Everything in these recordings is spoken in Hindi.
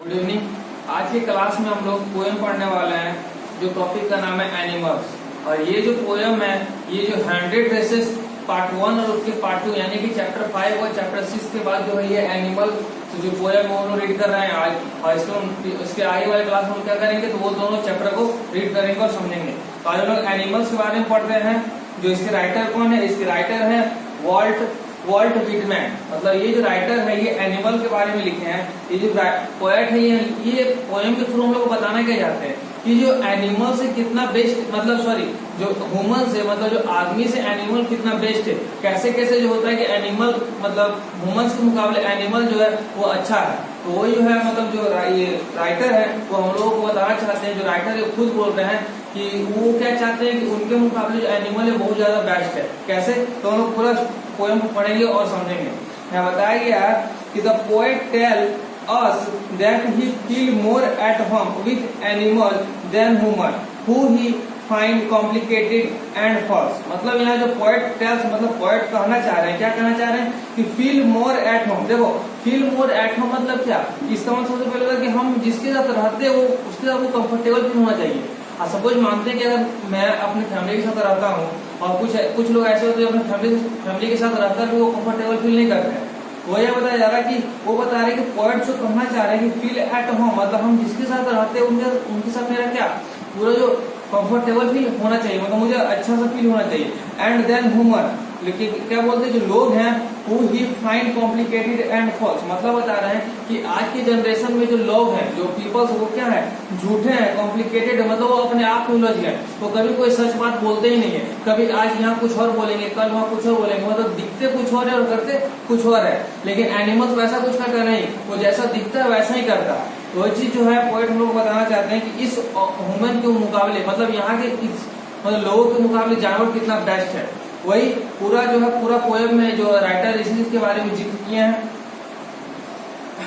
Good evening. आज की क्लास में हम लोग पोएम पढ़ने वाले हैं जो टॉपिक का नाम है एनिमल्स। और ये जो पोएम है ये जो 100 रेसेस पार्ट 1 और उसके पार्ट 2 यानी कि चैप्टर 5 और चैप्टर 6 के बाद जो है ये एनिमल तो जो पोएम है वो लोग रीड कर रहे हैं आज। और इसके आगे वाले क्लास में क्या करेंगे तो वो दोनों चैप्टर को रीड करेंगे और समझेंगे। तो आज हम लोग एनिमल्स के बारे में पढ़ते हैं। जो इसके राइटर कौन है? इसके राइटर है वॉल्ट विटमैन। मतलब ये जो राइटर है ये एनिमल के बारे में लिखे हैं। ये जो पोएट है ये पोएम के थ्रू हम लोग को बताना क्या चाहते हैं कि जो एनिमल से कितना बेस्ट जो ह्यूमन से मतलब जो आदमी से एनिमल कितना बेस्ट है। कैसे कैसे जो होता है कि एनिमल मतलब ह्यूमंस के मुकाबले एनिमल जो है वो अच्छा है। तो वही जो है मतलब जो ये राइटर है वो हम लोगों को बताना चाहते हैं। जो राइटर है खुद बोल रहे हैं कि वो क्या चाहते हैं कि उनके मुकाबले जो एनिमल है बहुत ज्यादा बेस्ट है। कैसे? तो हम लोग पूरा पोएम को पढ़ेंगे और समझेंगे। यहाँ बताया गया कि the poet tell us that he feel more at home with animal than human who he find complicated and false। मतलब यहाँ जो पोएट टेल्स मतलब पोएट कहना चाह रहे हैं, क्या कहना चाह रहे हैं कि फील मोर एट होम। देखो फील मोर एट होम मतलब क्या? इसका मतलब सबसे पहले कि हम जिसके साथ रहते हैं वो उसके साथ वो कंफर्टेबल फील होना चाहिए। सपोज मानते हैं कि अगर मैं अपनी फैमिली के साथ रहता हूँ और कुछ लोग ऐसे होते हैं अपने फैमिली के साथ रहकर भी वो कंफर्टेबल फील नहीं करते हैं। वो यह बताया जा रहा है कि वो बता रहे हैं कि पोएट जो कहना चाह रहे हैं कि फील एट होम मतलब हम जिसके साथ रहते हैं उनके साथ मेरा क्या पूरा जो कंफर्टेबल फील होना चाहिए, मतलब मुझे अच्छा सा फील होना चाहिए। एंड देन ह्यूमन, लेकिन क्या बोलते हैं जो लोग हैं who he find complicated and false। मतलब बता रहे हैं कि आज की जनरेशन में जो लोग हैं जो पीपल्स वो क्या है झूठे हैं, कॉम्प्लिकेटेड मतलब वो अपने आप में उलझ गए। वो कभी कोई सच बात बोलते ही नहीं है। कभी आज यहाँ कुछ और बोलेंगे कल वहाँ कुछ और बोलेंगे, मतलब दिखते कुछ और है और करते कुछ और है। लेकिन एनिमल्स वैसा कुछ करता नहीं, वो जैसा दिखता है वैसा ही करता है। वही चीज जो है पोएट हम लोग बताना चाहते हैं कि इस ह्यूमन के मुकाबले मतलब यहाँ के मतलब लोगों के मुकाबले जानवर कितना बेस्ट है। वही पूरा जो है पूरा पोएम में जो राइटर इस चीज के बारे में जिक्र किए हैं।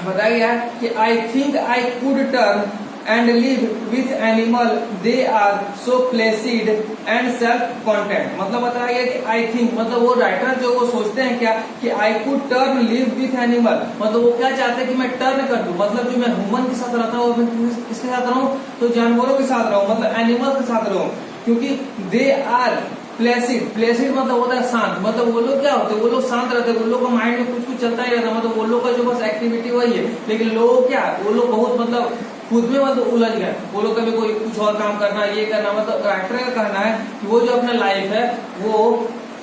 बताया गया है कि I think I could turn and live with animal they are so placid and self content. मतलब बताया गया कि आई थिंक मतलब वो राइटर जो वो सोचते हैं क्या कि आई could turn live with animal मतलब वो क्या चाहते हैं कि मैं टर्न कर दूं, मतलब जो मैं ह्यूमन के साथ रहता हूँ मैं किसके साथ रहूं तो जानवरों के साथ रहूं, मतलब एनिमल्स के साथ रहूं। क्योंकि दे आर प्लेसिड मतलब होता है शांत। मतलब वो लोग क्या होते हैं वो लोग शांत रहते हैं, वो लोग का माइंड में कुछ चलता ही रहता है। मतलब वो लोग का जो बस एक्टिविटी वही है। लेकिन लोग क्या वो लोग बहुत मतलब खुद में मतलब उलझ गए। वो लोग कभी कोई कुछ और काम करना ये करना, मतलब राइटर का कहना है कि वो जो अपना लाइफ है वो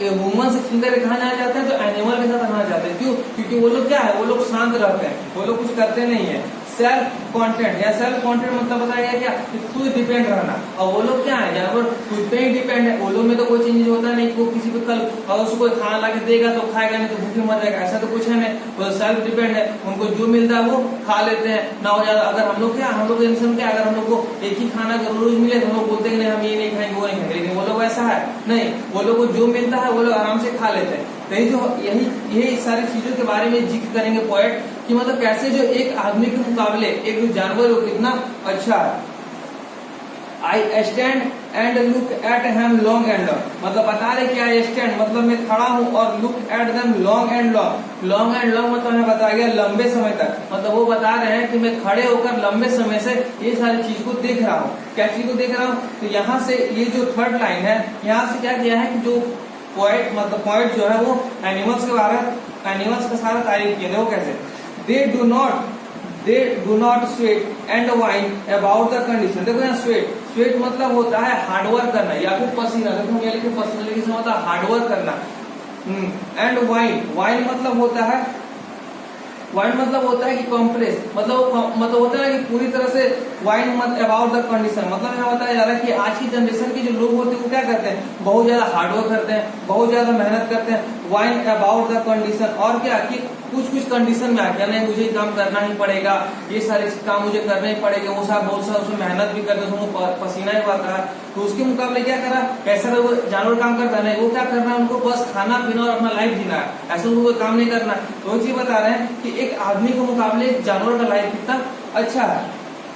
ह्यूमन से छीन कर कहा जाना चाहते हैं तो एनिमल के साथ रहना चाहते हैं। क्यों? क्योंकि वो लोग क्या है वो लोग शांत रहते हैं, वो लोग कुछ करते नहीं है। सेल्फ कॉन्टेंट या सेल्फ कॉन्टेंट मतलब बताया गया क्या खुद डिपेंड रहना। और वो लोग क्या है जानवर खुद पे ही डिपेंड है। वो लोग में तो कोई चीज होता नहीं, वो किसी पे कल अगर उसको खाना ला के देगा तो खाएगा, नहीं तो भूखे मर जाएगा, ऐसा तो कुछ है नहीं। वो सेल्फ डिपेंड है, उनको जो मिलता है वो खा लेते हैं ना हो ज्यादा। अगर हम लोग क्या हम लोग इंसान क्या अगर हम लोग को एक ही खाना रोज मिले तो हम लोग बोलते हैं नहीं हम ये नहीं खाएंगे वो नहीं खाएंगे। लेकिन वो लोग ऐसा है नहीं, वो लोग को जो मिलता है वो लोग आराम से खा लेते हैं। नहीं जो यही सारी चीजों के बारे में जिक्र करेंगे पोएट कि मतलब कैसे जो एक आदमी के मुकाबले एक जो जानवर वो कितना अच्छा है। I stand and look at him long and long मतलब बता रहे कि आई स्टैंड मतलब मैं खड़ा हूं और look at them long and long मतलब मैं बताया गया लंबे समय तक। मतलब वो बता रहे हैं कि मैं खड़े होकर लंबे समय से ये सारी चीज को देख रहा हूँ। क्या चीज को देख रहा हूँ? तो यहाँ से ये जो थर्ड लाइन है यहाँ से क्या किया है कि जो पोएट जो है वो एनिमल्स के बारे में एनिमल्स का सारा तारीफ किया। देखो कैसे दे do not sweat and wine about the condition. देखो यहाँ स्वेट मतलब होता है हार्डवर्क करना या फिर पसीना। देखो ये लिखे पसीना लिखे होता है हार्डवर्क करना। एंड वाइन मतलब होता है कि कॉम्प्लेक्स मतलब होता है कि पूरी तरह से वाइन अबाउट द कंडीशन मतलब यहाँ बताया जा रहा है कि आज की जनरेशन के जो लोग होते हैं वो क्या करते हैं बहुत ज्यादा हार्डवर्क करते हैं, बहुत ज्यादा मेहनत करते हैं। वाइन अबाउट द कंडीशन और क्या कि कुछ कंडीशन में आके नहीं मुझे काम करना ही पड़ेगा, ये सारे काम मुझे करना ही पड़ेगा। वो साहब बहुत सारा उसमें मेहनत भी करते हैं, उसमें पसीना ही आता है। तो उसके मुकाबले क्या करा ऐसा वो जानवर काम करता नहीं, वो क्या करना है उनको बस खाना पीना और अपना लाइफ जीना है, ऐसा उनको कोई काम नहीं करना। तो चीज बता रहे हैं कि एक आदमी के मुकाबले एक जानवर का लाइफ कितना अच्छा है।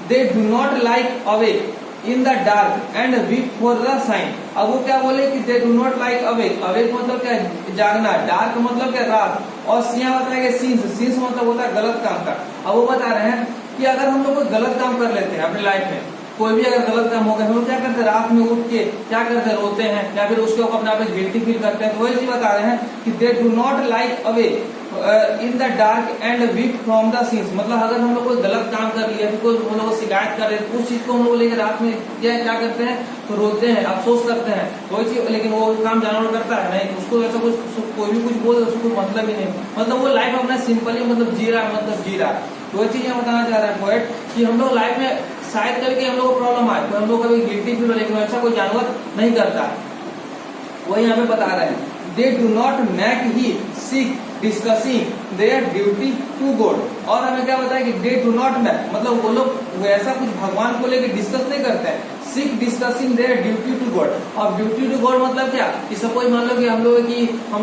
They do not like awake in the dark and weep for the sign. अब वो क्या बोले कि they do not like awake मतलब क्या जागना, डार्क मतलब क्या रात, और सिया बताया गया सीन्स मतलब होता है गलत काम का। अब वो बता रहे हैं कि अगर हम लोग कोई गलत काम कर लेते हैं अपनी लाइफ में, कोई भी अगर गलत काम हो गया, हम लोग क्या करते हैं रात में उठ के क्या करते हैं, रोते हैं या फिर उसके ऊपर अपने आप गिल्टी फील करते हैं। तो वही चीज बता रहे हैं कि they do not like away in the dark and week from the scenes. मतलब अगर हम लोग कोई गलत काम कर लिया, फिर कोई हम लोग शिकायत कर रहे हैं, उस चीज को हम लोग लेकर रात में क्या करते हैं, तो रोते हैं, अफसोस करते हैं। वही चीज, लेकिन वो काम जानवर करता है नहीं, उसको ऐसा कुछ कोई भी कुछ बोले उसको मतलब ही नहीं, मतलब वो लाइफ अपना सिंपली मतलब जी रहा है, मतलब जी रहा है। तो वही चीज बताना चाह रहा है पोएट कि हम लोग लाइफ में शायद कभी हम लोग को प्रॉब्लम आए तो हम लोग कभी गिल्टी फील हो, लेकिन ऐसा कोई जानवर नहीं करता। वही यहाँ पे बता रहे हैं, they do not make he sick discussing their duty to God. और हमें क्या बताया कि दे डू नॉट मेक, मतलब वो लोग ऐसा कुछ भगवान को लेकर डिस्कस नहीं करते हैं, sick discussing their duty to God. और ड्यूटी टू गॉड मतलब क्या, कि सपोज मान लो कि हम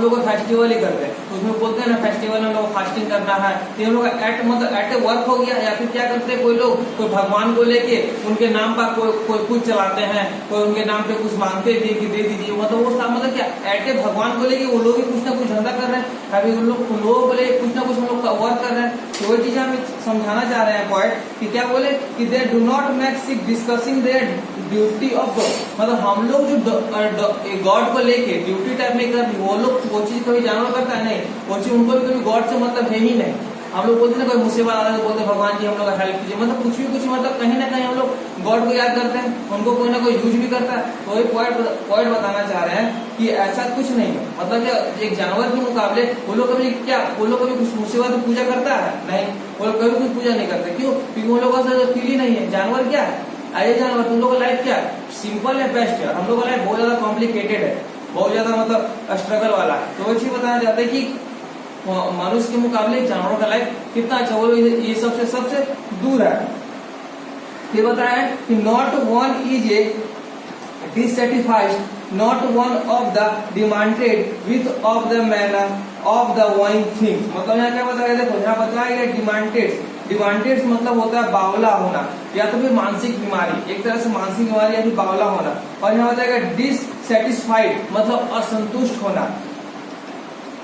लोग फेस्टिवल ही करते हैं, तो उसमें बोलते हैं ना फेस्टिवल में हम लोग फास्टिंग करना है, तो हम लोग मतलब एट ए वर्क हो गया। या फिर क्या करते हैं कोई लोग, कोई भगवान को लेके उनके नाम पर कोई कुछ चलाते हैं, कोई उनके नाम पे कुछ मांगते हैं कि दे दीजिए, मतलब वो मतलब क्या एट ए भगवान को लेके वो लोग भी कुछ ना कुछ धंधा कर रहे हैं, अभी उन लोगों को लेके कुछ ना कुछ हम लोग वर्क कर रहे हैं। तो वही चीज हम समझाना चाह रहे हैं पॉइंट कि क्या बोले कि they do not make seek discussing their duty of God. मतलब हम लोग जो गॉड को लेके ड्यूटी टाइप में कर, वो लोग वो चीज कभी जानवर करता है नहीं, वो चीज उनको भी कभी गॉड से मतलब है ही नहीं। हम लोग बोलते हैं कोई मुसीबत आता है तो बोलते हैं भगवान जी हम लोग हेल्प कीजिए, मतलब कुछ मतलब कहीं ना कहीं हम लोग गॉड को याद करते हैं, उनको कोई ना कोई यूज भी करता है। तो वही पॉइंट बताना चाह रहे हैं कि ऐसा कुछ नहीं है, मतलब क्या एक जानवर के मुकाबले वो लोग कभी कुछ मुसीबत पूजा करता है नहीं, वो लोग कभी कुछ पूजा नहीं करते। क्यों? क्योंकि वो लोगों से फील ही नहीं है। जानवर क्या है, अरे जानवर तुम लोग का लाइफ क्या है, सिंपल है, बेस्ट है। हम लोग का लाइफ बहुत ज्यादा कॉम्प्लिकेटेड है, बहुत ज्यादा मतलब स्ट्रगल वाला है। तो वो चीज बताना चाहते हैं कि मनुष्य के मुकाबले जानवरों का लाइफ कितना अच्छा, वो ये सबसे दूर है। ये बताया कि not one is a dissatisfied, not one of the demanded width of the manner of the one things. मतलब यहाँ क्या बताया, देखो यहाँ बताया गया डिमांडेड मतलब होता है बावला होना या तो फिर मानसिक बीमारी, एक तरह से मानसिक बीमारी या फिर बावला होना। और यहाँ बताया गया डिससेटिस्फाइड मतलब असंतुष्ट होना।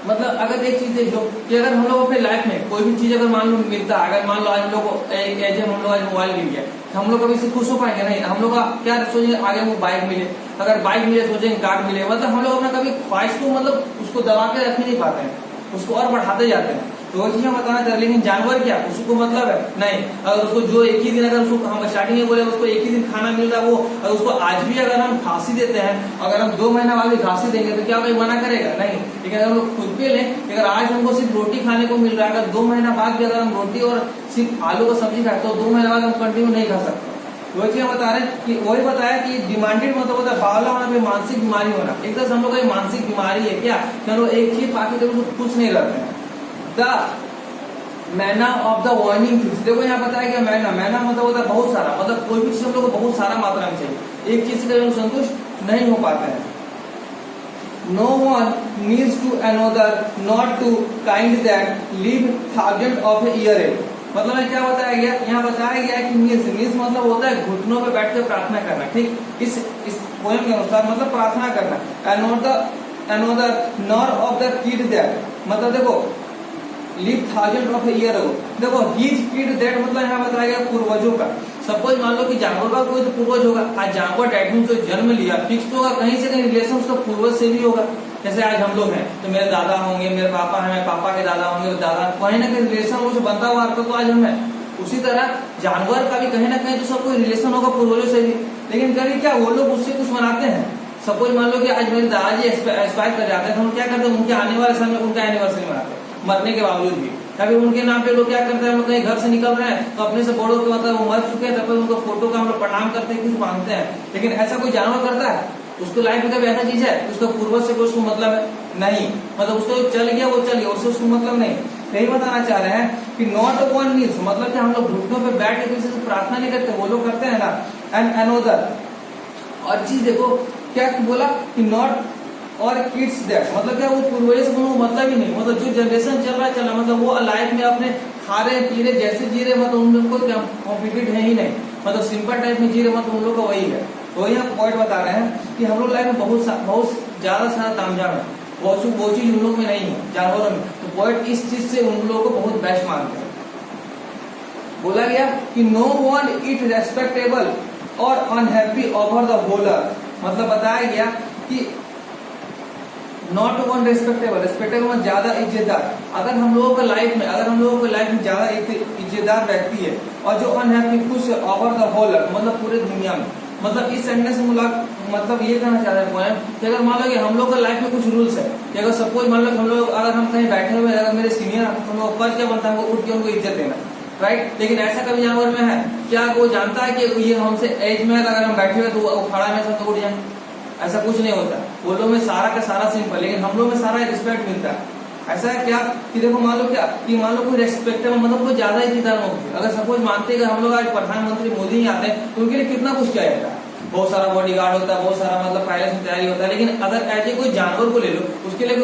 मतलब अगर एक चीज देख लो कि अगर हम लोग अपने लाइफ में कोई भी चीज अगर मान लो मिलता है, अगर मान लो आज हम लोग को हम लोग आज मोबाइल मिल गया, हम लोग कभी से खुश हो पाएंगे नहीं। हम लोग का क्या सोचेंगे, आगे वो बाइक मिले, अगर बाइक मिले सोचेंगे कार मिले। मतलब हम लोग अपना कभी ख्वाहिश को मतलब उसको दबा के रख नहीं पाते हैं, उसको और बढ़ाते जाते हैं। तो वो चीजें बताना चाहते। लेकिन जानवर क्या, उसको मतलब है नहीं, अगर उसको जो एक ही दिन, अगर उसको हम स्टार्टिंग में बोले उसको एक ही दिन खाना मिल रहा है, वो अगर उसको आज भी अगर हम घासी देते हैं, अगर हम 2 महीना बाद भी घासी देंगे तो क्या कोई मना करेगा नहीं। लेकिन अगर हम लोग खुद पे लें, अगर आज हमको सिर्फ रोटी खाने को मिल रहा है, अगर 2 महीना बाद भी अगर हम रोटी और सिर्फ आलू का सब्जी खाए तो 2 महीने बाद हम कंटिन्यू नहीं खा सकते। वही चीज बता रहे हैं कि वही बताया कि डिमांडेड मतलब होता है बावला होना, फिर मानसिक बीमारी होना। एक तरह से हम लोग का मानसिक बीमारी है क्या, कि हम लोग एक चीज पाके तो खुश नहीं रहते हैं। द मैना ऑफ द वार्निंग थिंग्स, देखो यहाँ बताया गया मैना मतलब होता है बहुत सारा, मतलब कोई भी चीज हम लोग को बहुत सारा मात्रा में चाहिए, एक चीज से हम संतुष्ट नहीं हो पाते हैं। No one needs to another not to kind that live thousand of a year ago. मतलब क्या बताया गया, यहाँ बताया गया कि नीड्स मतलब होता है घुटनों पे बैठ कर प्रार्थना करना। ठीक, इस पोएम के अनुसार मतलब प्रार्थना करना। Another nor of the kid that, मतलब देखो live thousand of year ago. देखो हीज किड दैट मतलब यहाँ बताया गया पूर्वजों का। सपोज मान लो कि जानवर का कोई तो पूर्वज होगा, आज जानवर डेट मीन जो जन्म लिया फिक्स होगा, कहीं से कहीं रिलेशन उसका पूर्वज से भी होगा। जैसे आज हम लोग हैं तो मेरे दादा होंगे, मेरे पापा है, मेरे पापा के दादा होंगे, दादा कहीं ना कहीं रिलेशन वो बनता हुआ आपका तो आज हम है। उसी तरह जानवर का भी कहीं ना कहीं तो सब कोई रिलेशन होगा पूर्वजों से भी। लेकिन कभी क्या वो लोग उससे कुछ मनाते हैं। सपोज मान लो कि आज मेरे दादाजी एक्सपायर कर जाते हैं तो हम क्या करते हैं, उनके आने वाले समय में उनका एनिवर्सरी मनाते हैं मरने के बावजूद भी। कभी उनके नाम पे लोग क्या करते हैं, हम लोग कहीं घर से निकल रहे हैं तो अपने से बड़ों के मतलब वो मर चुके हैं तब उनको फोटो का हम लोग प्रणाम करते हैं, कुछ मांगते हैं। लेकिन ऐसा कोई जानवर करता है? उसको लाइफ में कभी ऐसा चीज है उसका पूर्वज से कोई उसको मतलब है नहीं, मतलब उसको चल गया वो चल गया, उससे उसको मतलब नहीं। यही बताना चाह रहे हैं कि नॉट वन नीड्स मतलब कि हम लोग घुटनों पे बैठ के किसी से प्रार्थना नहीं करते, वो लोग करते हैं ना। एंड अनोदर और चीज देखो क्या बोला कि नॉट और किड्स दैट मतलब क्या वो पूर्वज से कोनो मतलब ही नहीं, मतलब जो जनरेशन चल रहा मतलब वो लाइफ में अपने खा रहे पी रहे जैसे जी रहे, मतलब उनको क्या कॉम्पिटेट है ही नहीं, मतलब सिंपल टाइप में जी रहे, मतलब उन लोग का वही है। तो यहाँ पॉइंट बता रहे हैं कि हम लोग लाइफ में बहुत ज्यादा सारा तामझाम है, वो चीज उन लोग में नहीं है जानवरों में। तो पॉइंट इस चीज से उन लोगों को बहुत बेस्ट मानते हैं। बोला गया कि नो वन इट रेस्पेक्टेबल और unhappy over the whole earth, मतलब बताया गया कि नॉट वन रेस्पेक्टेबल, रेस्पेक्टेबल ज्यादा इज्जतदार, अगर हम लोगों का लाइफ में ज्यादा इज्जतदार व्यक्ति है और जो अनहैप्पी खुश है ओवर द होल अर्थ, मतलब पूरे दुनिया में, मतलब इस सेंटेंस से मतलब ये कहना चाह रहे हैं पॉइंट कि अगर मान लो कि हम लोग का लाइफ में कुछ रूल्स है कि अगर सपोज मान लो अगर हम कहीं बैठे हुए अगर मेरे सीनियर हम लोग फर्ज क्या बनता है उठ के उनको इज्जत देना, राइट। लेकिन ऐसा कभी जानवर में है क्या वो जानता है कि ये हमसे एज में अगर हम बैठे हुए तो वो खड़ा में सब तो उठ जाए, ऐसा कुछ नहीं होता। वो लोग में सारा का सारा सिंपल, लेकिन हम लोग में सारा रिस्पेक्ट मिलता है। ऐसा है क्या कि देखो मान लो कोई रेस्पेक्टेबल मतलब कोई ज्यादा इज्जतदार होगी, अगर सपोज मानते हैं हम लोग आज प्रधानमंत्री मोदी ही आते हैं तो उनके लिए कितना कुछ किया जाता है, बहुत सारा बॉडीगार्ड होता है, बहुत सारा मतलब पहले से तैयारी होता है। लेकिन अगर ऐसे कोई जानवर को ले लो उसके लिए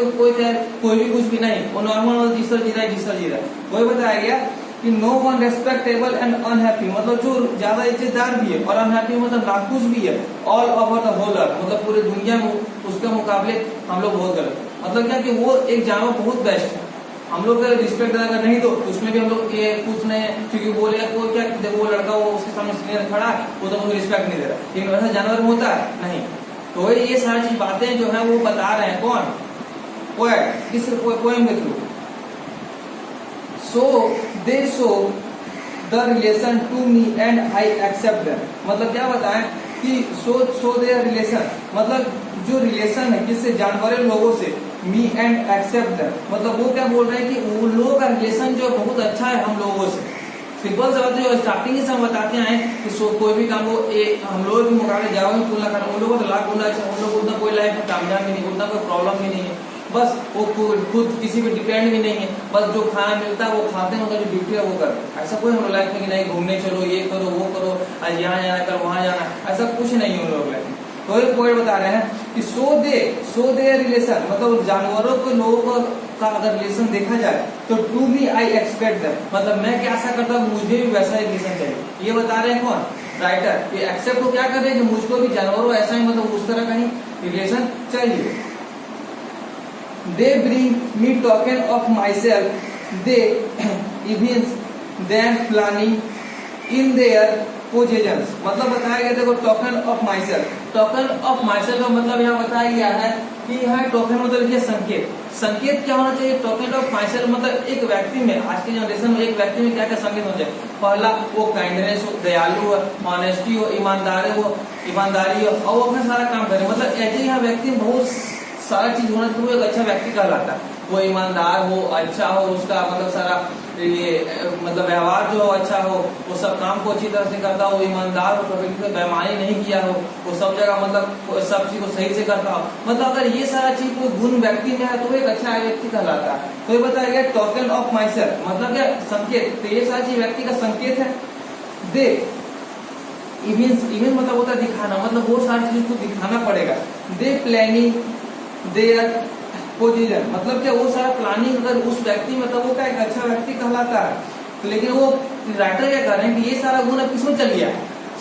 कोई भी कुछ भी नहीं, वो नॉर्मल जिस तरह जी रहा है। वही बताया गया कि no one respectable and unhappy, मतलब जो ज्यादा इज्जतदार भी है और अनहैप्पी मतलब नाखुश भी है all over the whole earth, मतलब पूरे दुनिया में उसके मुकाबले हम लोग बहुत गलत, मतलब क्या कि वो एक जानवर बहुत बेस्ट है। हम लोग रिस्पेक्ट अगर नहीं दो तो उसमें भी हम लोग ये कुछ नहीं, क्योंकि बोले कोई क्या देखो वो लड़का वो उसके सामने सीनियर खड़ा है वो तो मुझे रिस्पेक्ट नहीं दे रहा, लेकिन वैसा जानवर में होता है नहीं। तो ये सारी चीज बातें जो है वो बता रहे हैं कौन, पोएट, किस पोएम के through. So they show the relation to me and I accept them, मतलब क्या बताएं कि show their relation, मतलब जो रिलेशन है किससे, जानवरों लोगों से, मी एंड एक्सेप्ट them, मतलब वो क्या बोल रहे हैं कि वो लोगों का रिलेशन जो बहुत अच्छा है हम लोगों से। सिंपल सा बात है, जो स्टार्टिंग से हम बताते हैं कि कोई भी काम को हम लोगों के मुकाबले जाओ में तुलना करना, उन लोगों को लाख गुना अच्छा, उन लोगों को उतना कोई लाइफ में कामयाब भी नहीं, उतना कोई प्रॉब्लम भी नहीं है, बस वो खुद किसी पे डिपेंड भी नहीं है, बस जो खाना मिलता है वो खाते हैं, उनका जो ड्यूटी है वो करते हैं। ऐसा कोई हम लोग लाइफ में कि नहीं घूमने चलो, ये करो वो करो, आज यहाँ जाना कल वहां जाना, ऐसा कुछ नहीं है उन लोग लाइफ में। तो एक पॉइंट बता रहे हैं कि सो दे रिलेशन, मतलब जानवरों को लोगों का अगर रिलेशन देखा जाए तो to me I expect that, मतलब मैं क्या आशा करता हूँ मुझे भी वैसा ही रिलेशन चाहिए। ये बता रहे हैं कौन, राइटर। ये एक्सेप्ट को क्या कर रहे हैं कि मुझको भी जानवरों ऐसा ही मतलब उस तरह का ही रिलेशन चाहिए। They bring me token of myself, they evince them planning in their possessions, मतलब बताया गया देखो token of myself, token of myself का मतलब यहाँ बताया गया है कि यहाँ टोकन मतलब क्या संकेत, संकेत क्या होना चाहिए, टोकन ऑफ माइसेल्फ मतलब एक व्यक्ति में, आज के जनरेशन में एक व्यक्ति में क्या क्या संकेत होना चाहिए। पहला वो काइंडनेस हो, दयालु हो, ऑनेस्टी हो, ईमानदारी हो और वो अपना सारा काम करे, मतलब ऐसे यहाँ व्यक्ति बहुत सारा चीज होना चाहिए, वो एक अच्छा व्यक्ति कहलाता है। वो ईमानदार हो, अच्छा हो, उसका मतलब सारा ये मतलब व्यवहार जो हो अच्छा हो, वो सब काम को अच्छी तरह से करता हो, ईमानदार हो, कभी बेईमानी नहीं किया हो, वो सब जगह मतलब सब चीज को सही से करता हो, मतलब अगर ये सारा चीज कोई गुण व्यक्ति में है तो वो एक अच्छा व्यक्ति कहलाता है। तो ये बताया गया टोकन ऑफ माइसेल्फ मतलब क्या, संकेत, तो ये सारी चीज व्यक्ति का संकेत है। दे इवेंट मतलब होता है दिखाना, मतलब वो सारी चीज को दिखाना पड़ेगा। दे प्लानिंग देयर पोजीशन, मतलब क्या वो सारा प्लानिंग अगर उस व्यक्ति में तो वो क्या एक अच्छा व्यक्ति कहलाता है। तो लेकिन वो राइटर क्या कर रहे हैं कि ये सारा गुण अब किसमें चल गया,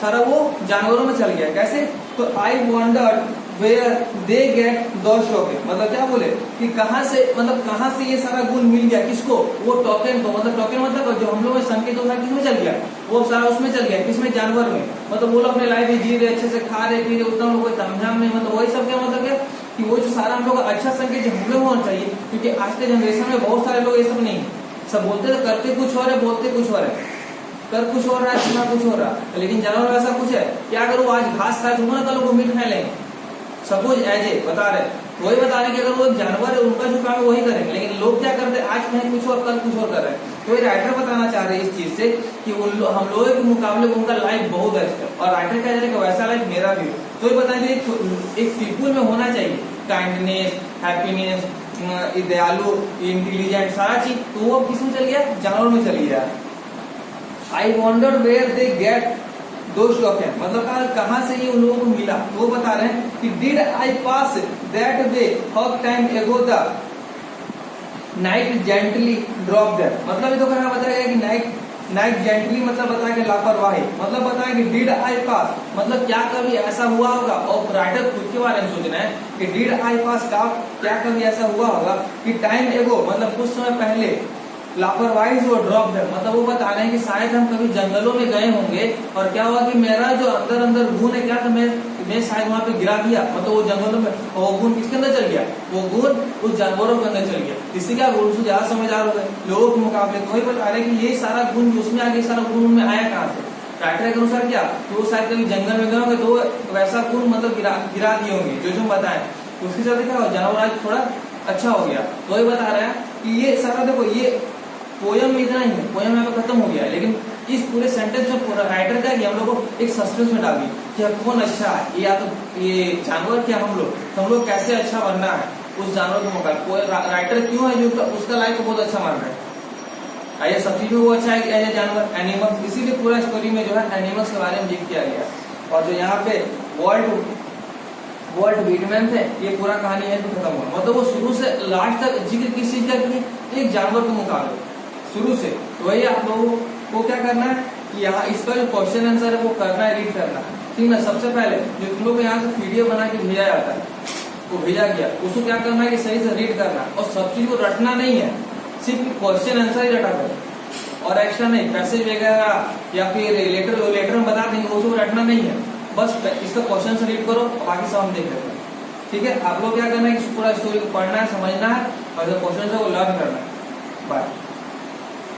सारा वो जानवरों में चल गया। कैसे, तो I wonder where they get those token, मतलब क्या बोले कि कहाँ से ये सारा गुण मिल गया, किसको, वो टोकन को, मतलब टोकन मतलब जो हम लोग में संकेत होता है किसमें चल गया, वो सारा उसमें चल गया, किसमें, जानवर में। मतलब वो लोग अपने लाइफ में जी रहे, अच्छे से खा रहे पी रहे, उतना लोग कोई तामझाम नहीं, मतलब वही सब क्या मतलब क्या कि वो जो सारा हम लोग अच्छा संकेत जो हम लोग होना चाहिए, क्योंकि आज के जनरेशन में बहुत सारे लोग ये सब नहीं, सब बोलते तो करते कुछ और है, बोलते कुछ और है, कर कुछ और रहा है, सुना कुछ हो रहा है, लेकिन जानवर में ऐसा कुछ है, क्या करो आज घास खाए तो ना कल वो मीट खाए लेंगे, सपोज एज ए बता रहे, वही बता रहे कि अगर वो जानवर है उनका जो काम है वही करेंगे, लेकिन लोग क्या करते हैं आज कहीं कुछ और कल कुछ और कर रहे हैं। तो ये राइटर बताना चाह रहे हैं इस चीज से कि हम लोगों के मुकाबले उनका लाइफ बहुत अच्छा है, और राइटर कह रहे हैं कि वैसा लाइफ मेरा भी हो। तो ये बताइए एक पीपुल में होना चाहिए काइंडनेस, हैप्पीनेस, दयालु, इंटेलिजेंट, सारा चीज, तो वो किसमें चल गया, जानवर में चली गया। आई वॉन्डर वेयर दे गेट दोस्त टोकन, मतलब कहाँ से ये उन लोगों को मिला, तो वो बता रहे हैं कि did I pass that way how time एगो the night gently drop them, मतलब ये तो कहा बताया गया कि नाइट जेंटली मतलब बताया कि लापरवाही, मतलब बताया कि डिड आई पास मतलब क्या कभी ऐसा हुआ होगा, और राइटर खुद के बारे में सोचना है कि डिड आई पास क्या कभी ऐसा हुआ होगा कि टाइम एगो मतलब कुछ समय पहले लापरवाही से वो ड्रॉप है, मतलब वो बता रहे हैं कि शायद हम कभी जंगलों में गए होंगे और क्या हुआ कि मेरा जो अंदर अंदर गुण है क्या था, मैं शायद वहां पे गिरा दिया, मतलब वो जंगलों में, और वो गुण किसके अंदर चल गया, वो गुण उस जानवरों के अंदर चल गया। इससे क्या गुण ज्यादा समझदार हो गए लोगों के मुकाबले। तो वही बता रहे हैं कि ये सारा गुण जो उसमें आ गया, सारा गुण उनमें आया कहाँ से, राइटर के अनुसार क्या, तो वो शायद कभी जंगल में गए होंगे तो वैसा गुण मतलब गिरा दिए होंगे जो हम बताए, तो उसके चलते क्या हो, जानवर आज थोड़ा अच्छा हो गया। तो वही बता रहा है कि ये सारा देखो, ये पोयम में इतना ही है, पोयम यहाँ पे खत्म हो गया है, लेकिन इस पूरे सेंटेंस में पूरा राइटर क्या किया, हम लोग को एक सस्पेंस में डाल दी कि कौन अच्छा है, या तो ये जानवर क्या हम लोग कैसे अच्छा बनना है उस जानवर के मुकाबले, राइटर क्यों है जो उसका लाइफ को बहुत अच्छा मान रहा है, आइए सब चीज में वो अच्छा है एज ए जानवर, एनिमल्स, इसीलिए पूरा स्टोरी में जो है एनिमल्स के बारे में जिक्र किया गया। और जो यहाँ पे वॉल्ट व्हिटमैन थे, ये पूरा कहानी है तो खत्म हुआ, मतलब वो शुरू से लास्ट तक जिक्र किस चीज का किए, एक जानवर के मुकाबले शुरू से। तो वही आप लोगों को क्या करना है कि यहाँ इसका जो क्वेश्चन आंसर है वो करना है, रीड करना है, ठीक ना। सबसे पहले जो तुम लोग यहाँ से वीडियो बना के भेजा जाता है, वो भेजा गया, उसको क्या करना है कि सही से रीड करना, और सब चीज को रटना नहीं है, सिर्फ क्वेश्चन आंसर ही रटा कर और एक्स्ट्रा नहीं, पैसेज वगैरह या फिर लेटर में बता देंगे वो सब रटना नहीं है, बस इसका क्वेश्चन से रीड करो और बाकी सब हम देख लेते हैं, ठीक है। आप लोग क्या करना है कि पूरा स्टोरी को पढ़ना है, समझना है, और जो क्वेश्चन है वो लर्न करना है। बाय।